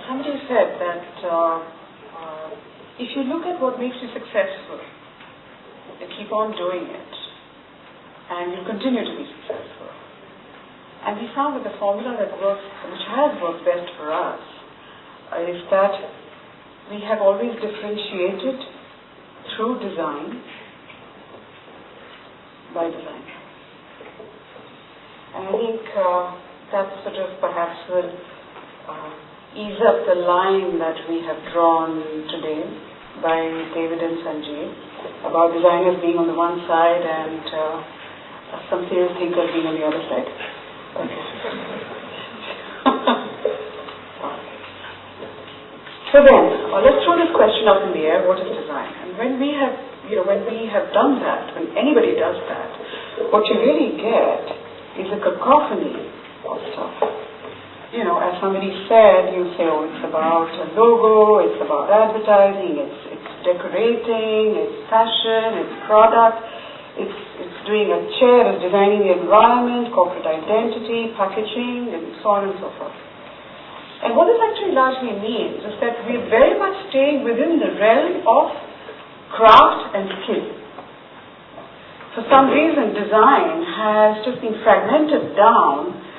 somebody said that if you look at what makes you successful, you keep on doing it, and you continue to be successful. And we found that the formula that works, which has worked best for us, is that we have always differentiated through design by design. And I think that sort of perhaps will ease up the line that we have drawn today by David and Sanjeev about designers being on the one side and some serious thinkers being on the other side. Okay. So then, let's throw this question up in the air: what is design? And when we have done that, when anybody does that, what you really get is a cacophony of stuff. As somebody said, you say, oh, it's about a logo, it's about advertising, it's decorating, it's fashion, it's product, it's doing a chair, it's designing the environment, corporate identity, packaging, and so on and so forth. And what this actually largely means is that we're very much staying within the realm of craft and skill. For some reason, design has just been fragmented down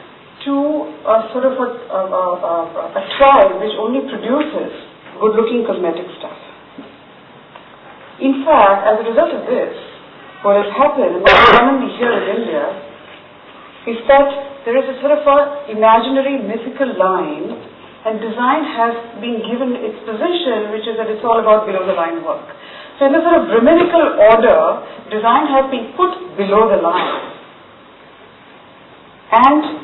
to a sort of a tribe which only produces good-looking cosmetic stuff. In fact, as a result of this, what has happened, and what's commonly here in India, is that there is a sort of an imaginary, mythical line, and design has been given its position, which is that it's all about below-the-line work. So in a sort of Brahminical order, design has been put below the line. And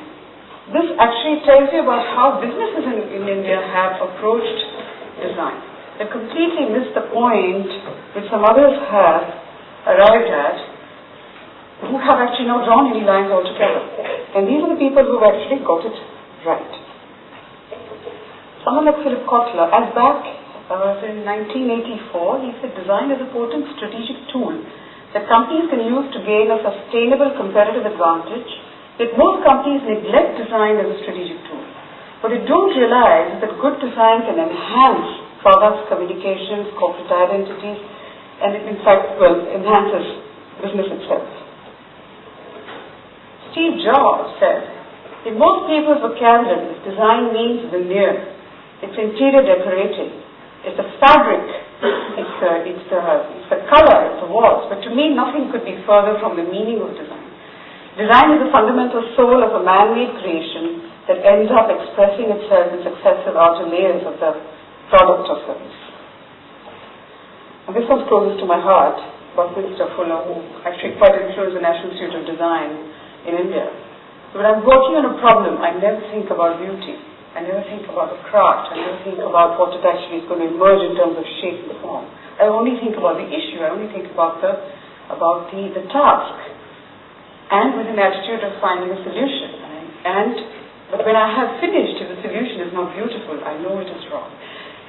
this actually tells you about how businesses in India have approached design. They completely missed the point which some others have arrived at, who have actually not drawn any lines altogether. And these are the people who have actually got it right. Someone like Philip Kotler, as back in 1984, he said design is a potent strategic tool that companies can use to gain a sustainable competitive advantage. Yet most companies neglect design as a strategic tool. What they don't realize is that good design can enhance products, communications, corporate identities, and it in fact, enhances business itself. Steve Jobs said, in most people's vocabulary, design means veneer. It's interior decorating. It's the fabric. It's the color. It's the walls. But to me, nothing could be further from the meaning of design. Design is the fundamental soul of a man-made creation that ends up expressing itself in successive outer layers of the product or service. And this one's closest to my heart, Buckminster Fuller, who actually quite influenced the National Institute of Design in India. So when I'm working on a problem, I never think about beauty. I never think about the craft. I never think about what it actually is going to emerge in terms of shape and form. I only think about the issue. I only think about the task. And with an attitude of finding a solution. But when I have finished, if the solution is not beautiful, I know it is wrong.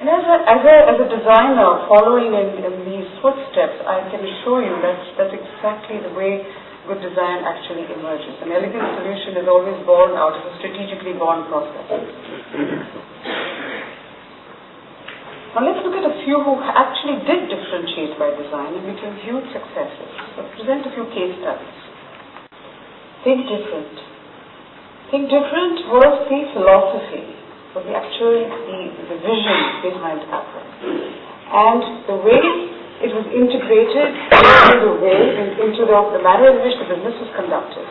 And as a designer following in these footsteps, I can assure you that's exactly the way good design actually emerges. An elegant solution is always born out of a strategically born process. Now let's look at a few who actually did differentiate by design and which have huge successes. I'll present a few case studies. Think different. Think different was the philosophy, was the vision behind Apple. And the way it was integrated into the manner in which the business was conducted.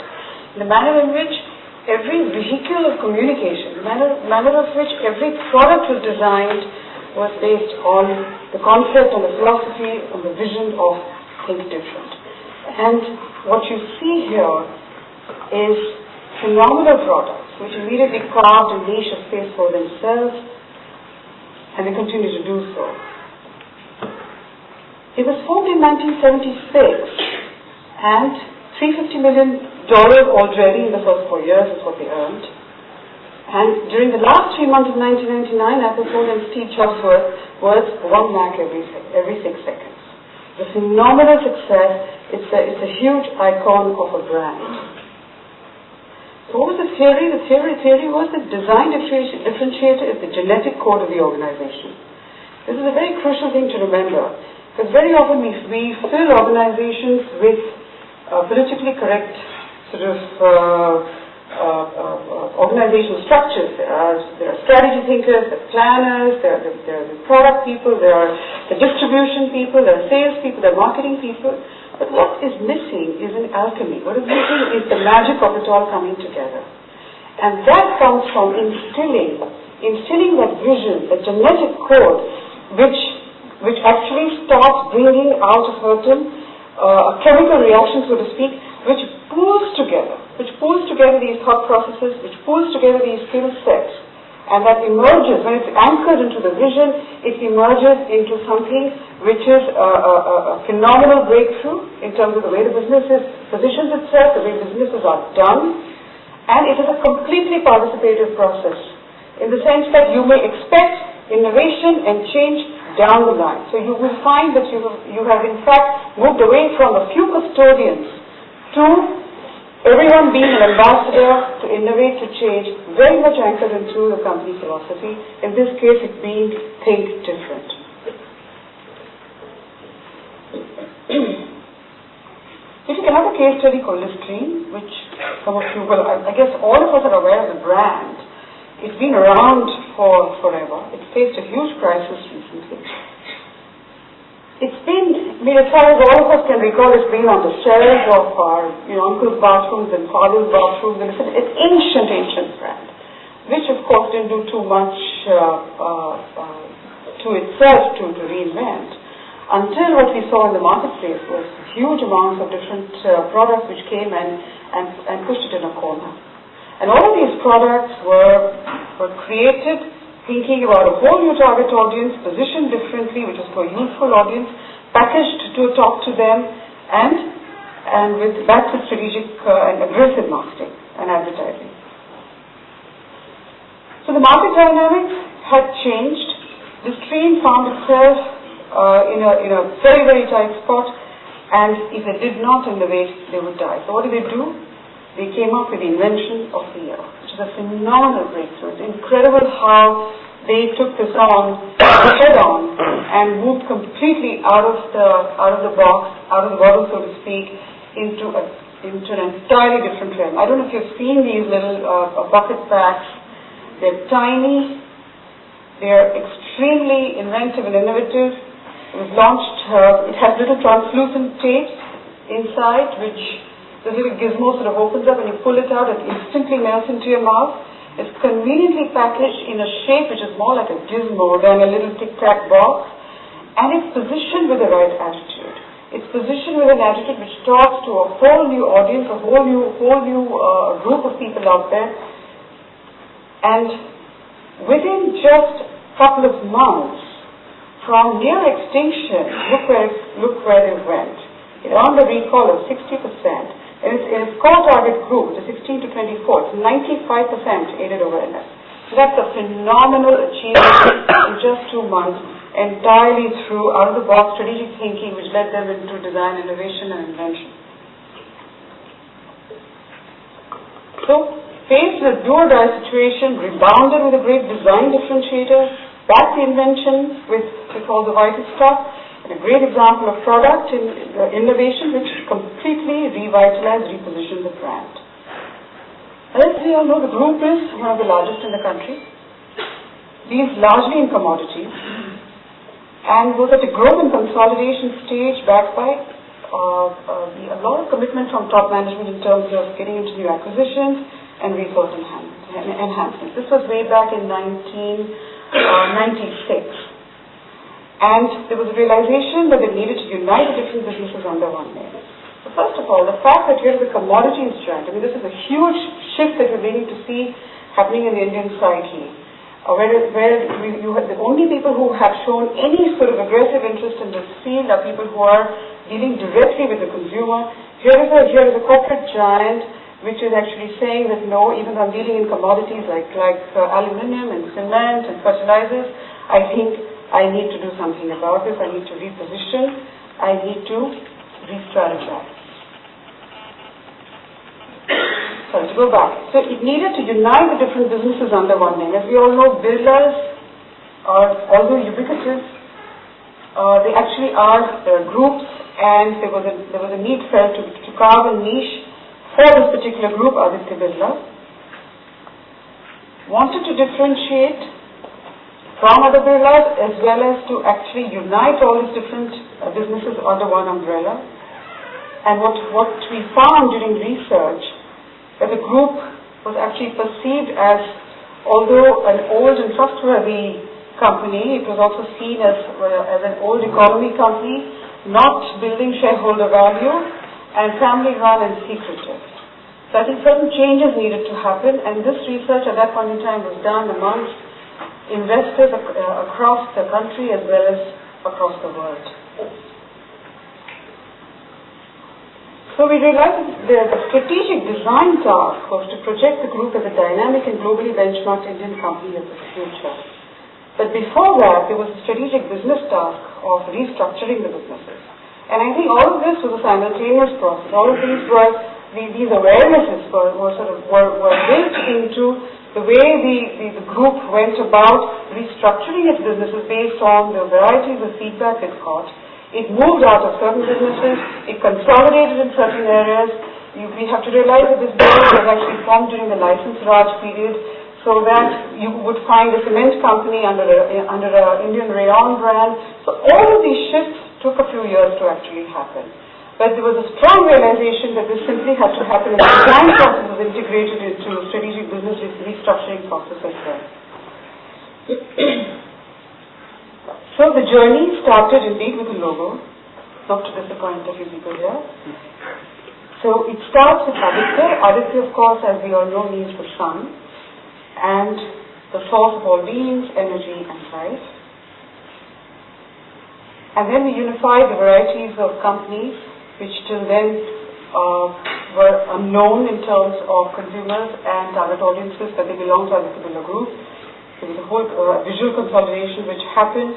The manner in which every vehicle of communication, the manner of which every product was designed was based on the concept and the philosophy and the vision of think different. And what you see here is phenomenal products which immediately carved a niche of space for themselves, and they continue to do so. It was formed in 1976 and $350 million already in the first 4 years is what they earned. And during the last 3 months of 1999, Apple sold in Steve Jobs' words, 1 Mac every 6 seconds. It's a phenomenal success. It's a huge icon of a brand. So what was the theory? The theory was that design differentiator is the genetic code of the organization. This is a very crucial thing to remember, because very often we fill organizations with politically correct sort of organizational structures. There are strategy thinkers, there are planners, there are the product people, there are the distribution people, there are sales people, there are marketing people. But what is missing is an alchemy. What is missing is the magic of it all coming together. And that comes from instilling that vision, the genetic code, which actually starts bringing out a certain chemical reaction, so to speak, which pulls together these thought processes, which pulls together these skill sets, and that emerges, when it's anchored into the vision, it emerges into something which is a phenomenal breakthrough in terms of the way the business positions itself, the way businesses are done, and it is a completely participative process, in the sense that you may expect innovation and change down the line. So you will find that you have in fact moved away from a few custodians to everyone being an ambassador to innovate, to change, very much anchored into the company philosophy. In this case, it being think different. If you can have a case study called Listerine, which some of you, well, I guess all of us are aware of the brand. It's been around for forever. It faced a huge crisis recently. It's been, as far as all of us can recall, it's been on the shelves of our uncle's bathrooms and father's bathrooms, and it's an ancient brand, which of course didn't do too much to itself to reinvent, until what we saw in the marketplace was huge amounts of different products which came and pushed it in a corner. And all of these products were created thinking about a whole new target audience, positioned differently, which is for a youthful audience, packaged to talk to them, and backed with strategic and aggressive marketing and advertising. So the market dynamics had changed. Listerine found itself in a very, very tight spot, and if they did not innovate, they would die. So what did they do? They came up with the invention of the year, which is a phenomenal breakthrough. It's incredible how they took this on head on and moved completely out of the box, out of the bottle, so to speak, into an entirely different realm. I don't know if you've seen these little bucket packs. They're tiny. They're extremely inventive and innovative. It was launched. It has little translucent tapes inside, which the little gizmo sort of opens up and you pull it out, it instantly melts into your mouth. It's conveniently packaged in a shape which is more like a gizmo than a little tic-tac box, and it's positioned with the right attitude. It's positioned with an attitude which talks to a whole new audience, a whole new group of people out there, and within just a couple of months, from near extinction, look where they went. It earned a recall of 60%. In its core target group, the 16 to 24, it's 95% aided awareness. So that's a phenomenal achievement in just 2 months, entirely through out-of-the-box strategic thinking, which led them into design, innovation, and invention. So, faced with do-or-die situation, rebounded with a great design differentiator, backed the invention with all the vital stuff, and a great example of product innovation which completely revitalized, repositioned the brand. As we all know, the group is one of the largest in the country, deals largely in commodities, and was at a growth and consolidation stage backed by a lot of commitment from top management in terms of getting into new acquisitions and resource enhancements. This was way back in 1996. And there was a realization that they needed to unite the different businesses under one name. So first of all, the fact that here is a commodities giant, this is a huge shift that we're beginning to see happening in the Indian psyche, where you have the only people who have shown any sort of aggressive interest in this field are people who are dealing directly with the consumer. Here is a corporate giant which is actually saying that no, even though I'm dealing in commodities like aluminum and cement and fertilizers, I think I need to do something about this. I need to reposition. I need to re-strategize. to go back. So it needed to unite the different businesses under one name. As we all know, Birlas are, although ubiquitous, they actually are groups, and there was a need felt to carve a niche for this particular group, Aditya Birla. Wanted to differentiate from other Birlas as well as to actually unite all these different businesses under one umbrella. And what we found during research, that the group was actually perceived as, although an old and trustworthy company, it was also seen as an old economy company, not building shareholder value, and family run and secretive. So I think certain changes needed to happen, and this research at that point in time was done amongst investors across the country as well as across the world. So we realized that the strategic design task was to project the group as a dynamic and globally benchmarked Indian company of the future. But before that, there was a strategic business task of restructuring the businesses. And I think all of this was a simultaneous process. All of these awarenesses were built into the way the group went about restructuring its businesses based on the varieties of feedback it got. It moved out of certain businesses, it consolidated in certain areas. We have to realize that this board was actually formed during the license Raj period, so that you would find a cement company under an Indian rayon brand. So all of these shifts took a few years to actually happen. But there was a strong realization that this simply had to happen, and the design process was integrated into strategic business restructuring process as well. So the journey started indeed with a logo, not to disappoint a few people here. So it starts with Aditya. Aditya, of course, as we all know, means the sun, and the source of all beings, energy, and life. And then we unified the varieties of companies which till then were unknown in terms of consumers and target audiences, that they belonged to a particular group. There was a whole visual consolidation which happened.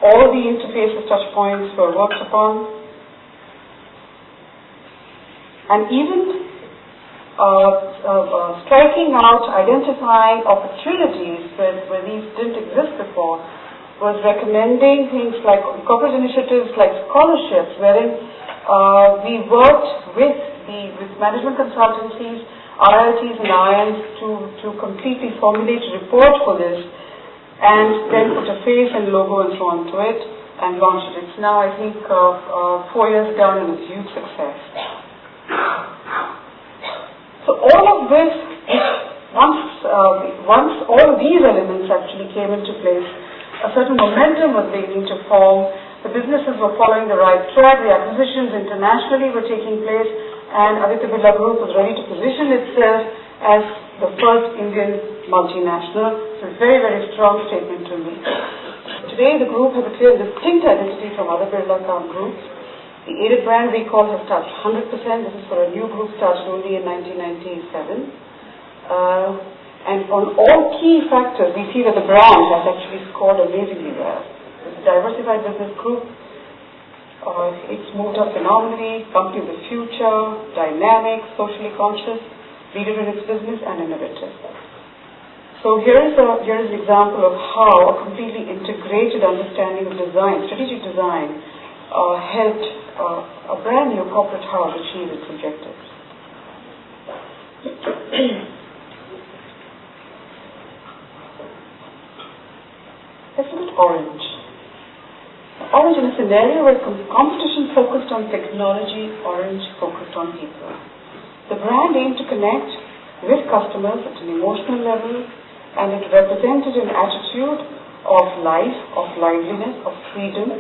All the interfaces, touch points were worked upon. And even striking out, identifying opportunities where these didn't exist before, was recommending things like corporate initiatives like scholarships, wherein we worked with management consultancies, IITs and IIMs to completely formulate a report for this, and then put a face and logo and so on to it, and launch it. It's now, I think, 4 years down, and it's a huge success. So all of this, once all of these elements actually came into place, a certain momentum was beginning to form. The businesses were following the right track. The acquisitions internationally were taking place, and Aditya Birla Group was ready to position itself as the first Indian multinational. It's a very, very strong statement to me. Today, the group has a clear, distinct identity from other Birla groups. The aided brand recall has touched 100%. This is for a new group started only in 1997. And on all key factors, we see that the brand has actually scored amazingly well. It's a diversified business group. It's moved up phenomenally, company of the future, dynamic, socially conscious, leader in its business, and innovative. So here is an example of how a completely integrated understanding of design, strategic design, helped a brand new corporate house achieve its objectives. Let's look at Orange. Orange, in a scenario where competition focused on technology, Orange focused on people. The brand aimed to connect with customers at an emotional level, and it represented an attitude of life, of liveliness, of freedom,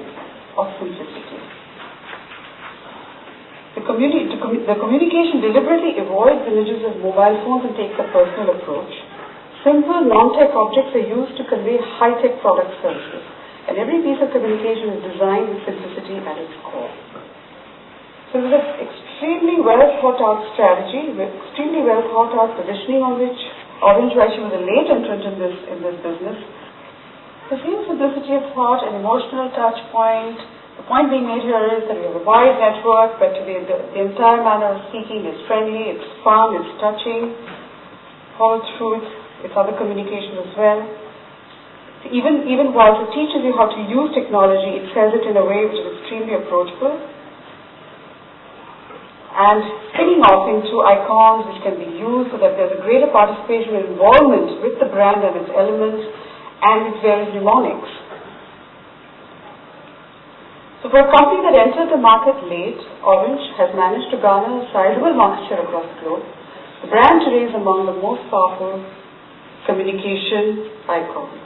of simplicity. The communication deliberately avoids images of mobile phones and takes a personal approach. Simple, non-tech objects are used to convey high-tech product services, and every piece of communication is designed with simplicity at its core. So it was an extremely well-thought-out strategy, with extremely well-thought-out positioning on which Orange, while she was a late entrant in this business, the same simplicity of thought, an emotional touch point, The point being made here is that we have a wide network, but the entire manner of speaking is friendly, it's fun, it's touching, follow through it's other communication as well. So even while it teaches you how to use technology, it says it in a way which is extremely approachable. And spinning off into icons which can be used so that there's a greater participation and involvement with the brand and its elements and its various mnemonics. So for a company that entered the market late, Orange has managed to garner a sizable market share across the globe. The brand today is among the most powerful communication icons.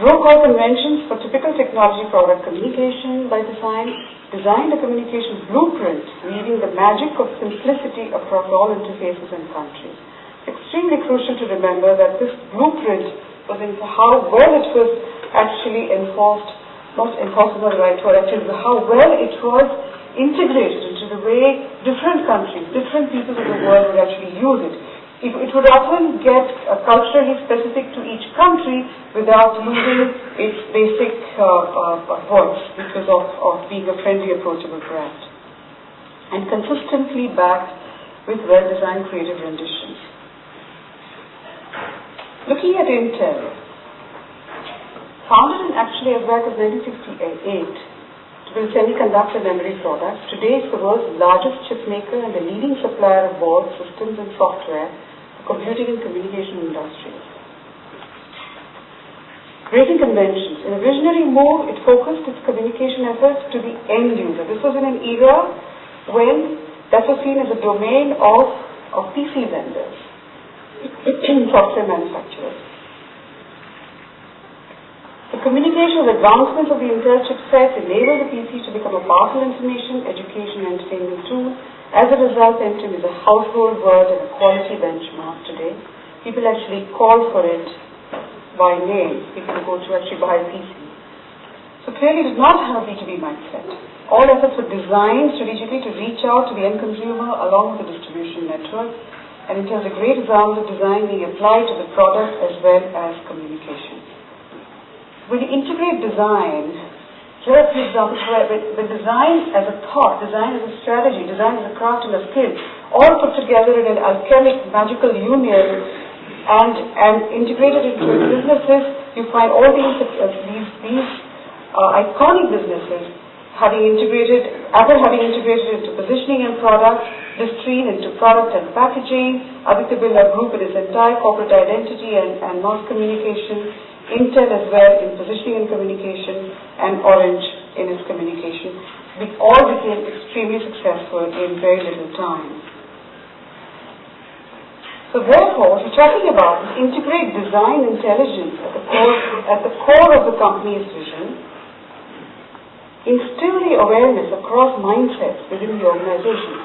Brocal conventions for typical technology product communication by design designed a communication blueprint weaving the magic of simplicity across all interfaces and countries. It's extremely crucial to remember that this blueprint was in how well it was actually enforced, not enforced is not the right word, actually how well it was integrated into the way different countries, different peoples of the world would actually use it. It would often get culturally specific to each country without losing its basic voice because of being a friendly, approachable brand. And consistently backed with well-designed creative renditions. Looking at Intel, founded in actually as back as 1968 to build semiconductor memory products, today it's the world's largest chip maker and the leading supplier of board systems and software computing and communication industries. Breaking conventions. In a visionary move, it focused its communication efforts to the end user. This was in an era when that was seen as a domain of PC vendors, software manufacturers. The communication of advancements of the Intel chipset enabled the PC to become a powerful information, education, and entertainment tool. As a result, Pentium is a household word and a quality benchmark today. People actually call for it by name. People go to actually buy a PC. So clearly it did not have a B2B mindset. All efforts were designed strategically to reach out to the end consumer along with the distribution network. And it has a great example of design being applied to the product as well as communication. When you integrate design, here are a few examples where the design as a thought, design as a strategy, design as a craft and a skill, all put together in an alchemic, magical union and integrated into businesses, you find all these iconic businesses having integrated into positioning and product, Listerine into product and packaging, Aditya Birla Group in its entire corporate identity and mass communication, Intel as well in positioning and communication, and Orange in its communication. We all became extremely successful in very little time. So therefore, what we're talking about is integrate design intelligence at the core of the company's vision, instill the awareness across mindsets within the organization.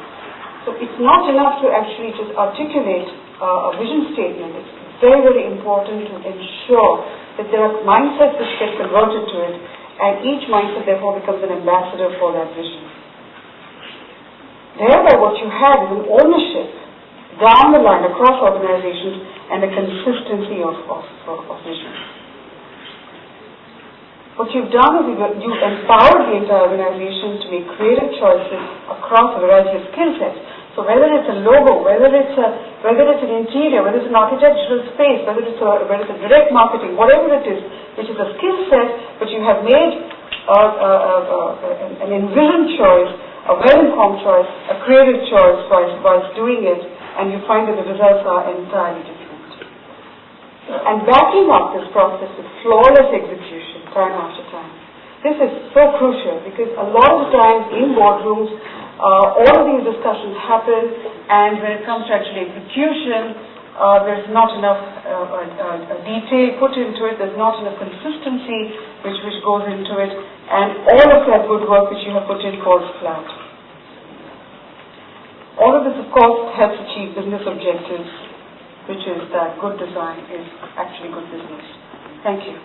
So it's not enough to actually just articulate a vision statement. It's very, very important to ensure that there are mindsets which get converted to it, and each mindset therefore becomes an ambassador for that vision. Thereby what you have is an ownership down the line across organizations and a consistency of vision. What you've done is you've empowered the entire organization to make creative choices across a variety of skill sets. So whether it's a logo, whether it's an interior, whether it's an architectural space, whether it's a direct marketing, whatever it is, which is a skill set, but you have made an envisioned choice, a well-informed choice, a creative choice whilst doing it, and you find that the results are entirely different. And backing up this process with flawless execution, time after time. This is so crucial because a lot of the times in boardrooms, all of these discussions happen, and when it comes to actually execution, there's not enough detail put into it, there's not enough consistency which goes into it, and all of that good work which you have put in falls flat. All of this, of course, helps achieve business objectives, which is that good design is actually good business. Thank you.